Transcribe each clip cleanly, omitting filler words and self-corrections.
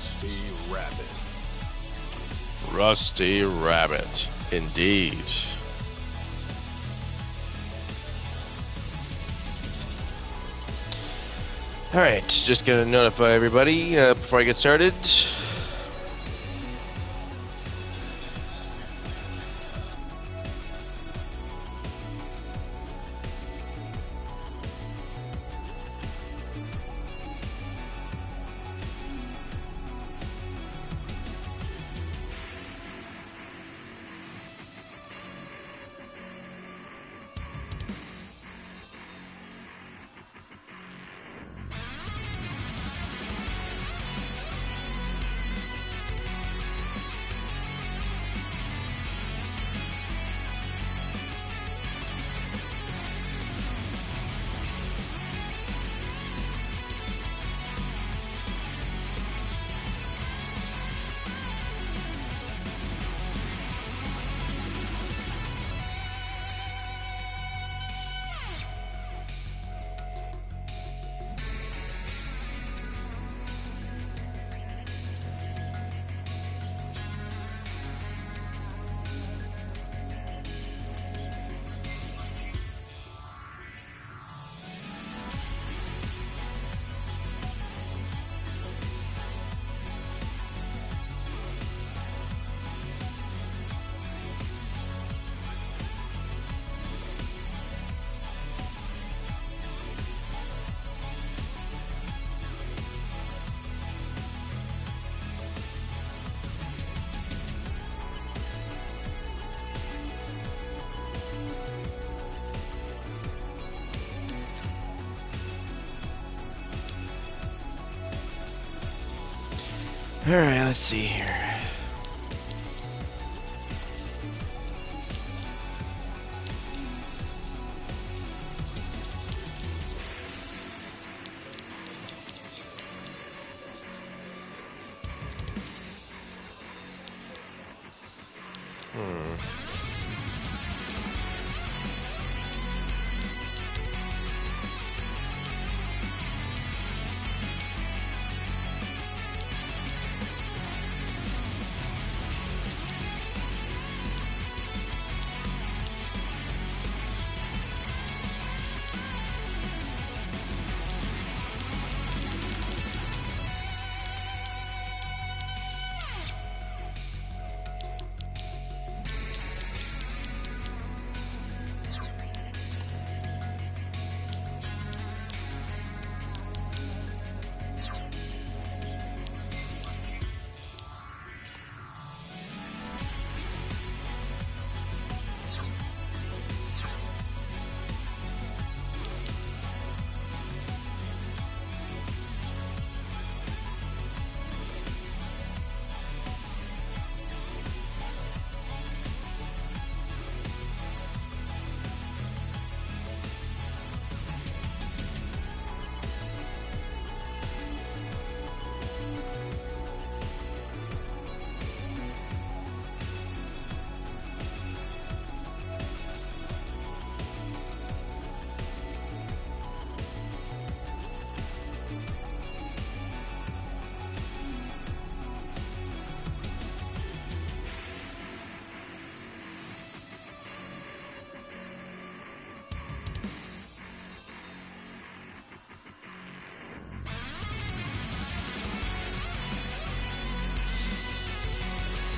Rusty Rabbit. Rusty Rabbit, indeed. Alright, just gonna notify everybody before I get started. Alright, let's see here.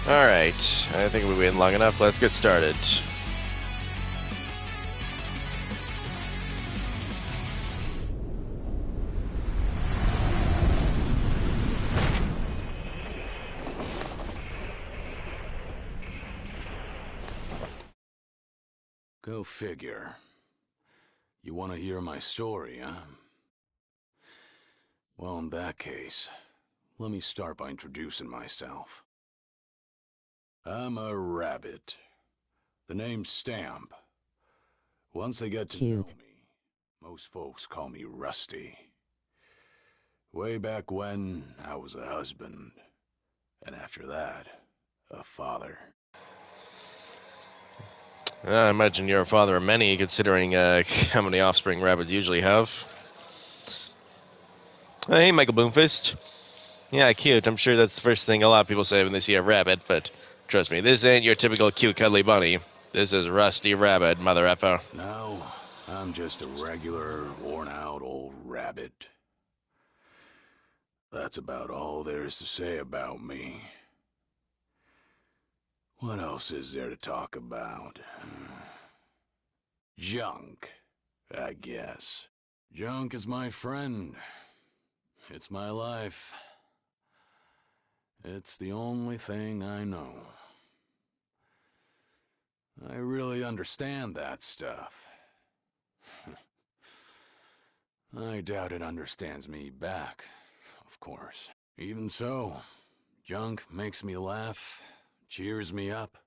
Alright, I think we waited long enough. Let's get started. Go figure. You want to hear my story, huh? Well, in that case, let me start by introducing myself. I'm a rabbit. The name's Stamp. Once they get to know me, most folks call me Rusty. Way back when, I was a husband. And after that, a father. I imagine you're a father of many, considering how many offspring rabbits usually have. Hey, Michael Boomfist. Yeah, cute. I'm sure that's the first thing a lot of people say when they see a rabbit, but trust me, this ain't your typical cute, cuddly bunny. This is Rusty Rabbit, mother effer. No, I'm just a regular, worn-out old rabbit. That's about all there is to say about me. What else is there to talk about? Junk, I guess. Junk is my friend. It's my life. It's the only thing I know. I really understand that stuff. I doubt it understands me back, of course. Even so, junk makes me laugh, cheers me up,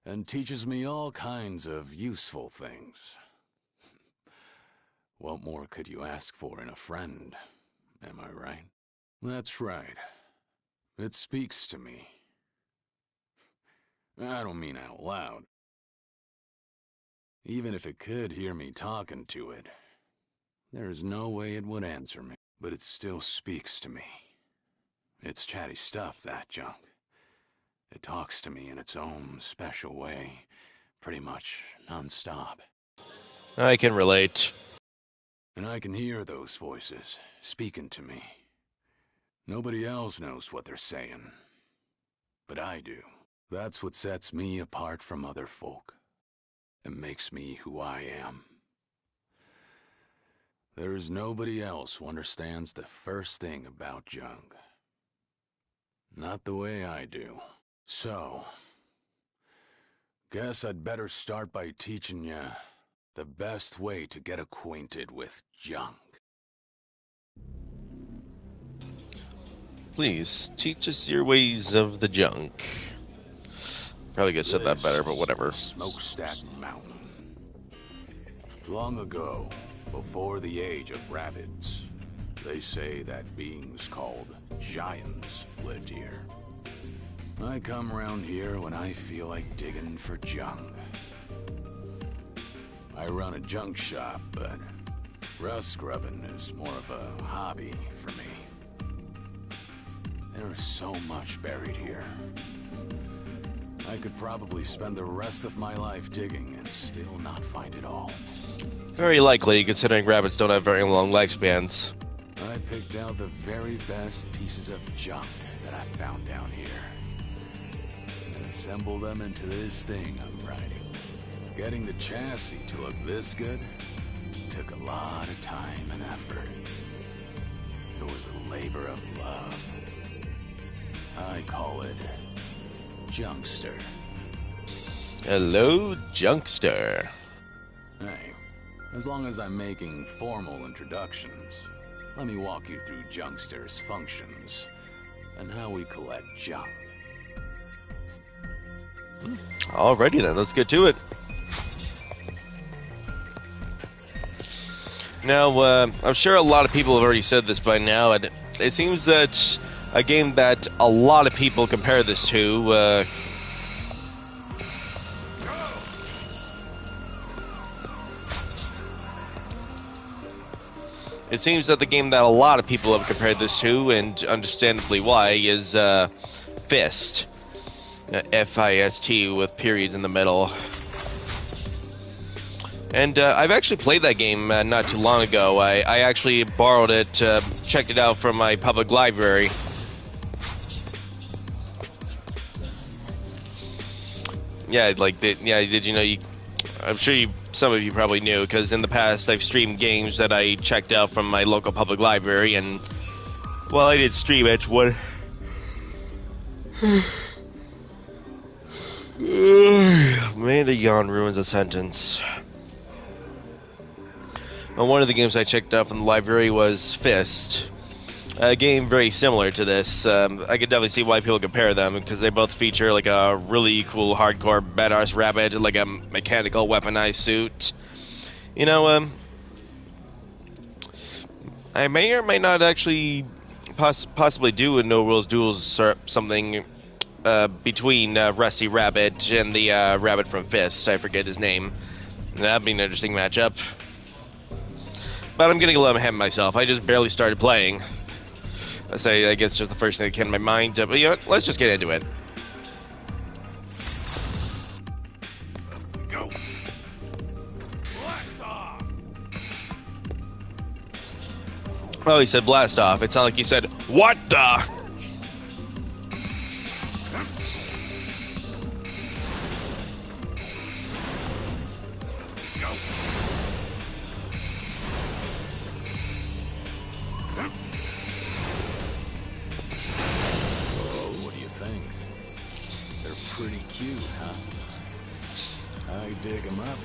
and teaches me all kinds of useful things. What more could you ask for in a friend, am I right? That's right. It speaks to me. I don't mean out loud. Even if it could hear me talking to it, there's no way it would answer me. But it still speaks to me. It's chatty stuff, that junk. It talks to me in its own special way, pretty much non-stop. I can relate. And I can hear those voices speaking to me. Nobody else knows what they're saying, but I do. That's what sets me apart from other folk, and makes me who I am. There is nobody else who understands the first thing about junk. Not the way I do. So, guess I'd better start by teaching you the best way to get acquainted with junk. Please, teach us your ways of the junk. Probably could have said that better, but whatever. Smokestack Mountain. Long ago, before the age of rabbits, they say that beings called giants lived here. I come around here when I feel like digging for junk. I run a junk shop, but rust scrubbing is more of a hobby for me. There is so much buried here. I could probably spend the rest of my life digging and still not find it all. Very likely, considering rabbits don't have very long lifespans. I picked out the very best pieces of junk that I found down here, and assembled them into this thing I'm riding. Getting the chassis to look this good took a lot of time and effort. It was a labor of love. I call it Junkster. Hello, Junkster. Hey, as long as I'm making formal introductions, let me walk you through Junkster's functions and how we collect junk. Alrighty then, let's get to it. Now, I'm sure a lot of people have already said this by now, and it seems that a game that a lot of people compare this to, it seems that the game that a lot of people have compared this to, and understandably why, is Fist. F-I-S-T with periods in the middle. And I've actually played that game not too long ago. I actually borrowed it, checked it out from my public library. Yeah, did you know I'm sure some of you probably knew, because in the past I've streamed games that I checked out from my local public library, and while I did stream it, man, a yawn ruins a sentence. Well, one of the games I checked out from the library was Fist. A game very similar to this. I could definitely see why people compare them, because they both feature like a really cool hardcore badass rabbit, like a mechanical weaponized suit. You know, I may or may not actually possibly do a No Rules Duels or something between Rusty Rabbit and the rabbit from Fist. I forget his name. That'd be an interesting matchup. But I'm getting a little ahead of myself. I just barely started playing. I guess just the first thing that came to my mind. But you know, let's just get into it. Go. Blast off. Oh, he said blast off. It sounded like he said, what the? Pretty cute, huh? I dig them up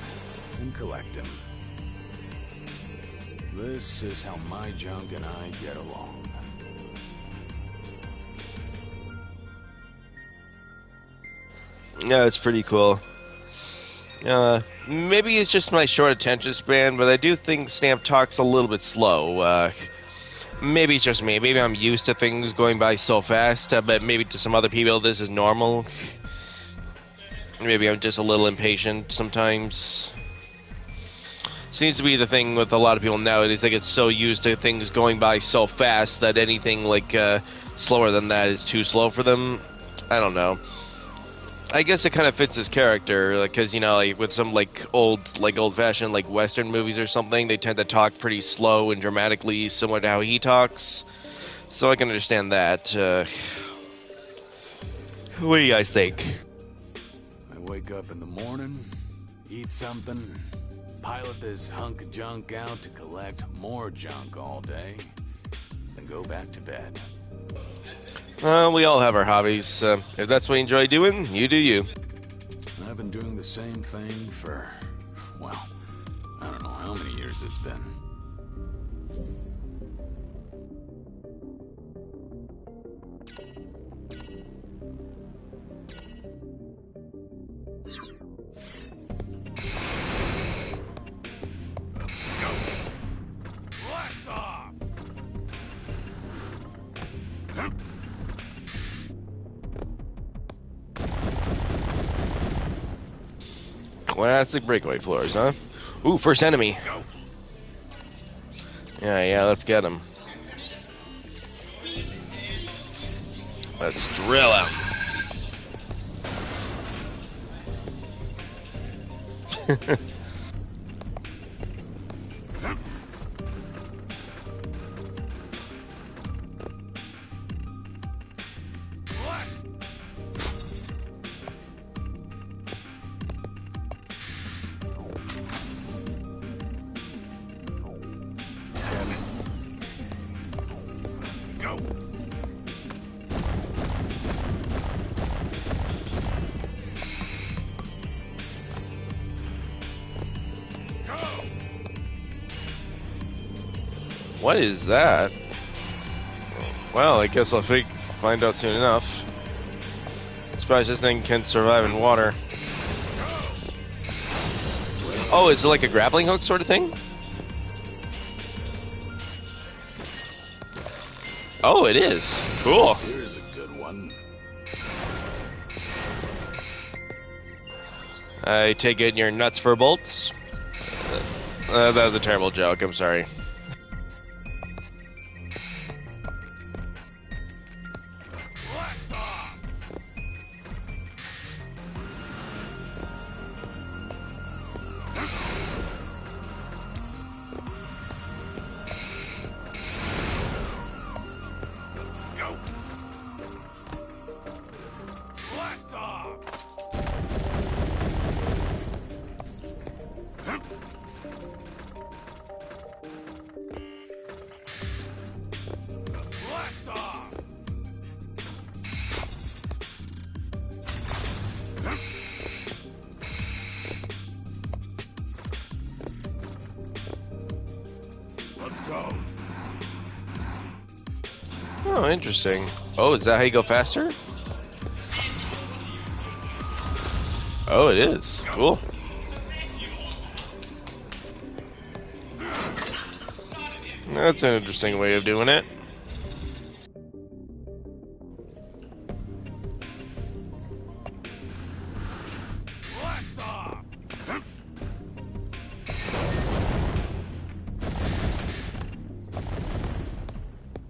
and collect them. This is how my junk and I get along. Yeah, it's pretty cool. Maybe it's just my short attention span, but I do think Stamp talks a little bit slow. Maybe it's just me. Maybe I'm used to things going by so fast, but maybe to some other people this is normal. Maybe I'm just a little impatient sometimes. Seems to be the thing with a lot of people nowadays. They get so used to things going by so fast that anything like slower than that is too slow for them. I don't know. I guess it kind of fits his character, because you know, like with some old-fashioned like Western movies or something, they tend to talk pretty slow and dramatically, similar to how he talks. So I can understand that. What do you guys think? Wake up in the morning, eat something, pilot this hunk of junk out to collect more junk all day, then go back to bed. We all have our hobbies. If that's what you enjoy doing, you do you. I've been doing the same thing for, well, I don't know how many years it's been. Classic breakaway floors, huh? Ooh, first enemy. Yeah, let's get him. Let's drill him. What is that? Well, I guess I'll find out soon enough. Surprised this thing can survive in water. Oh, is it like a grappling hook sort of thing? Oh, it is. Cool. Here's a good one. I take it you're nuts for bolts? That was a terrible joke, I'm sorry. Let's go. Oh, interesting. Oh, is that how you go faster? Oh, it is. Cool. That's an interesting way of doing it.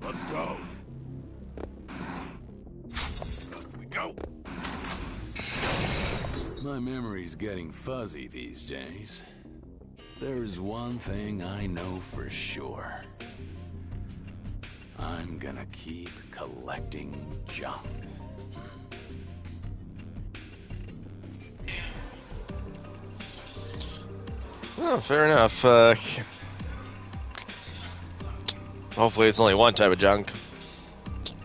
Let's go. My memory's getting fuzzy these days. There's one thing I know for sure. I'm gonna keep collecting junk. Well, fair enough. Hopefully it's only one type of junk.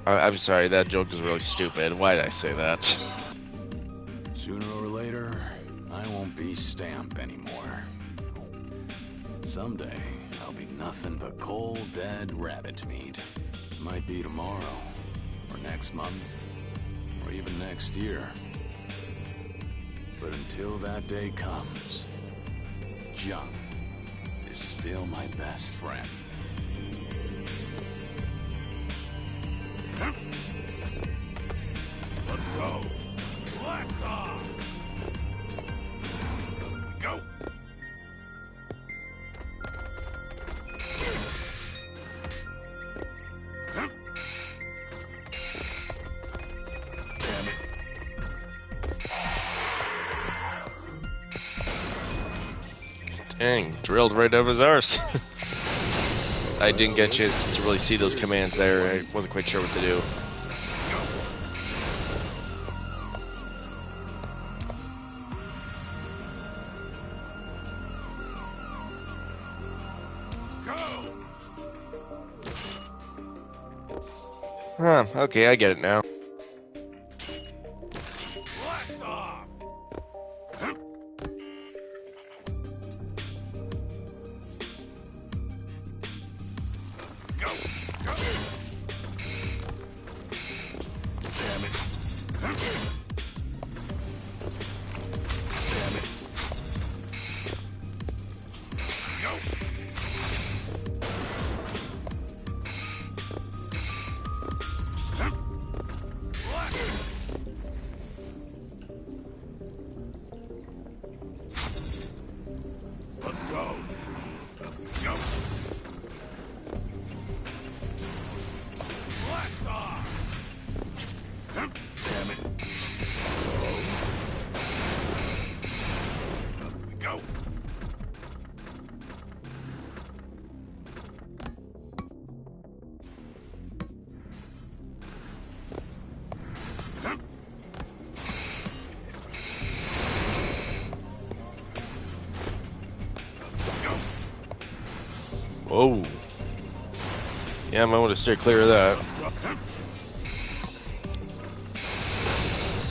I'm sorry, that joke is really stupid. Why did I say that? Sooner or later, I won't be Stamp anymore. Someday, I'll be nothing but cold, dead rabbit meat. Might be tomorrow, or next month, or even next year. But until that day comes, junk is still my best friend. Let's go. Blast off. Go. Damn it. Dang, drilled right up his arse. I didn't get a chance to really see those commands there. I wasn't quite sure what to do. Huh, okay, I get it now. Blast off. Go. Go. Damn it. Damn it. Go. Let's go. Go. Blast off. Damn it. Go. Whoa. Yeah, I might want to steer clear of that.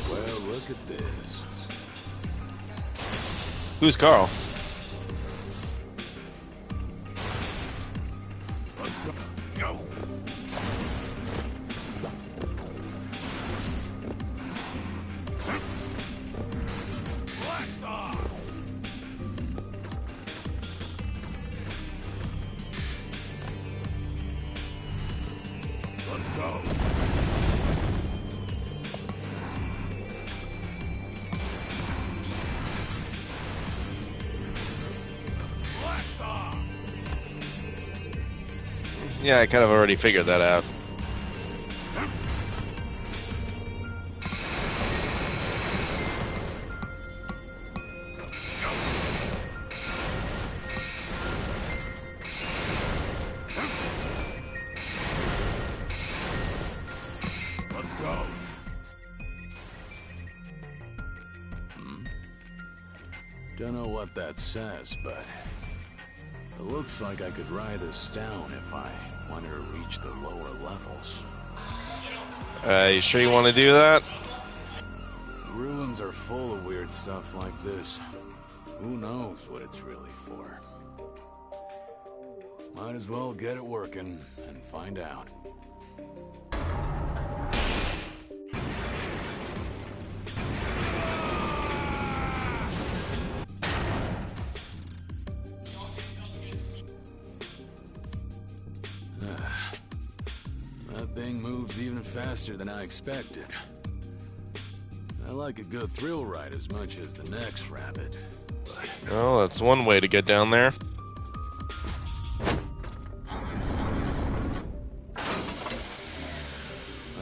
Well, look at this. Who's Carl? Let's go. Go. Blast off. Let's go. Blast off. Yeah, I kind of already figured that out. Let's go. Don't know what that says, but it looks like I could write this down if I wanted to reach the lower levels. You sure you want to do that? Ruins are full of weird stuff like this. Who knows what it's really for? Might as well get it working and find out. That thing moves even faster than I expected. I like a good thrill ride as much as the next rabbit, but... Well, that's one way to get down there.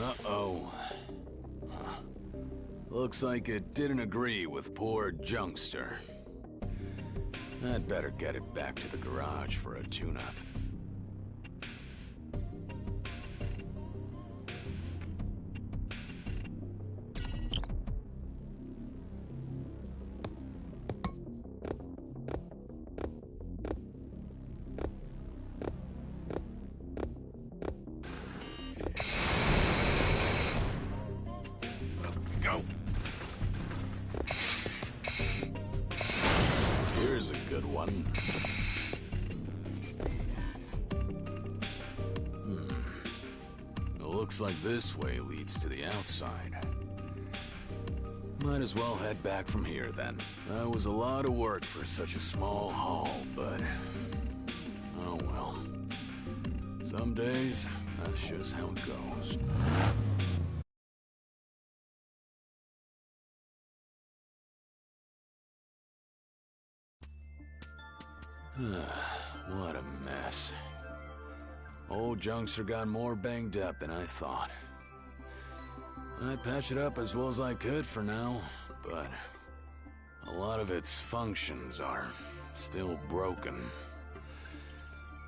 Uh-oh. Looks like it didn't agree with poor Junkster. I'd better get it back to the garage for a tune-up. Go. Here's a good one. It looks like this way leads to the outside. Might as well head back from here then. That was a lot of work for such a small haul, but... oh well. Some days, that's just how it goes. What a mess. Old Junkster got more banged up than I thought. I patched it up as well as I could for now, but a lot of its functions are still broken.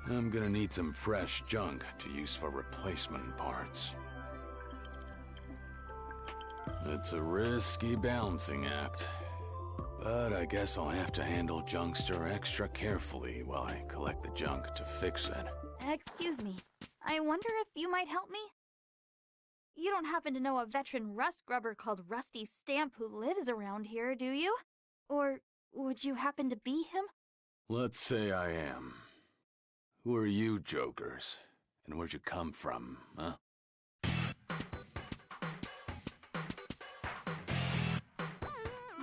I'm gonna need some fresh junk to use for replacement parts. It's a risky balancing act. But I guess I'll have to handle Junkster extra carefully while I collect the junk to fix it. Excuse me. I wonder if you might help me? You don't happen to know a veteran rust grubber called Rusty Stamp who lives around here, do you? Or would you happen to be him? Let's say I am. Who are you, jokers? And where'd you come from, huh?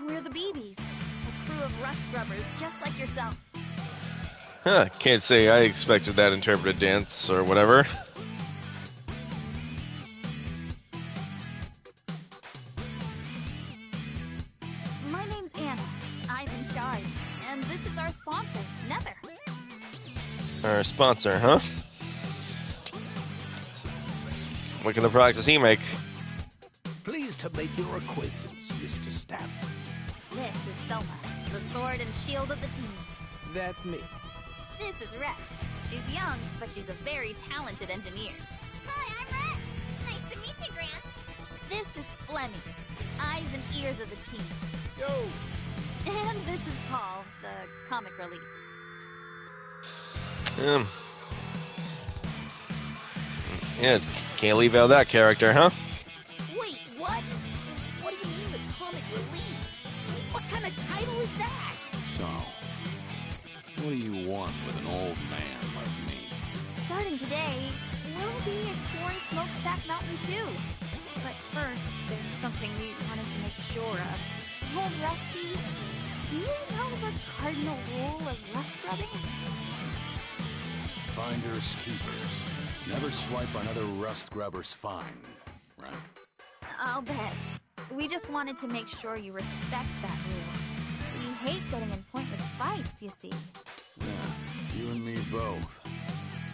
We're the BBs, a crew of rust grubbers just like yourself. Huh, can't say I expected that interpreted dance or whatever. My name's Anna. I'm in charge. And this is our sponsor, Nether. Our sponsor, huh? What kind of products does he make? Pleased to make your acquaintance, Mr. Stamp. This is Soma, the sword and shield of the team. That's me. This is Rex. She's young, but she's a very talented engineer. Hi, I'm Rex. Nice to meet you, Gramps. This is Flemmy, eyes and ears of the team. Yo! And this is Paul, the comic relief. Yeah, can't leave out that character, huh? Wait, what? What do you mean the comic relief? What kind of title is that? So, what do you want with an old man like me? Starting today, we'll be exploring Smokestack Mountain too. But first, there's something we wanted to make sure of. Old Rusty, do you know the cardinal rule of rust rubbing? Finders keepers. Never swipe another rust grubber's find, right? I'll bet. We just wanted to make sure you respect that rule. We hate getting in pointless fights, you see. Yeah, you and me both.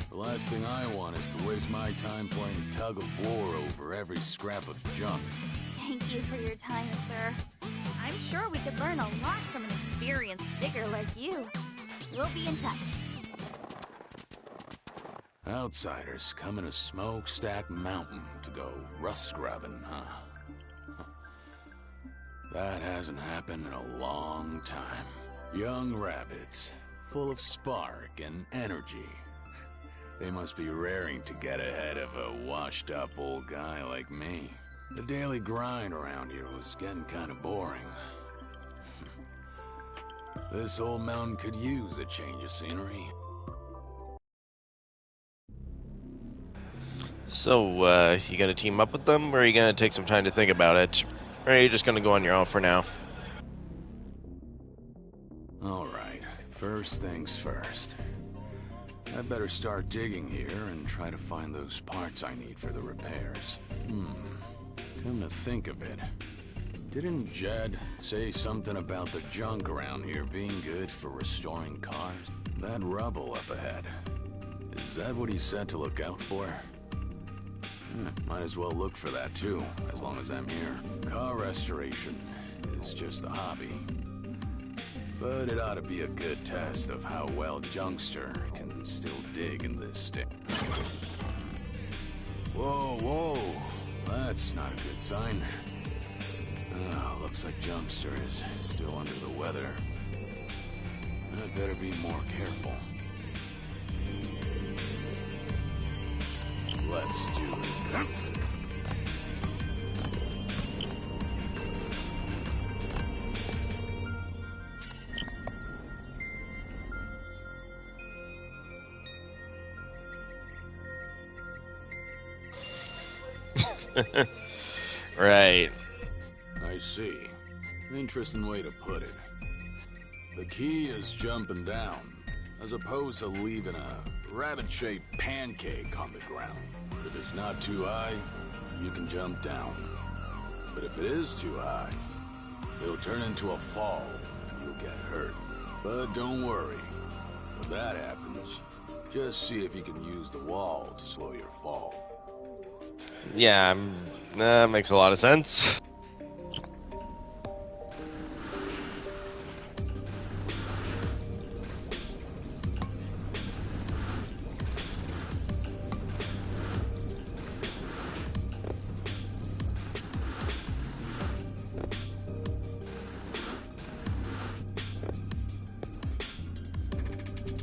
The last thing I want is to waste my time playing tug of war over every scrap of junk. Thank you for your time, sir. I'm sure we could learn a lot from an experienced digger like you. We'll be in touch. Outsiders coming to Smokestack Mountain to go rust grubbing, huh? That hasn't happened in a long time. Young rabbits, full of spark and energy. They must be raring to get ahead of a washed-up old guy like me. The daily grind around here was getting kind of boring. This old mountain could use a change of scenery. So, you gonna team up with them, or are you gonna take some time to think about it? Or are you just gonna go on your own for now? Alright, first things first. I'd better start digging here and try to find those parts I need for the repairs. Come to think of it, didn't Jed say something about the junk around here being good for restoring cars? That rubble up ahead, is that what he said to look out for? Might as well look for that too, as long as I'm here. Car restoration is just a hobby. But it ought to be a good test of how well Junkster can still dig in this state. Whoa, whoa. That's not a good sign. Looks like Junkster is still under the weather. I'd better be more careful. Let's do it. Right. I see. Interesting way to put it. The key is jumping down, as opposed to leaving a rabbit-shaped pancake on the ground. If it's not too high, you can jump down. But if it is too high, it'll turn into a fall, and you'll get hurt. But don't worry. If that happens, just see if you can use the wall to slow your fall. Yeah, that makes a lot of sense.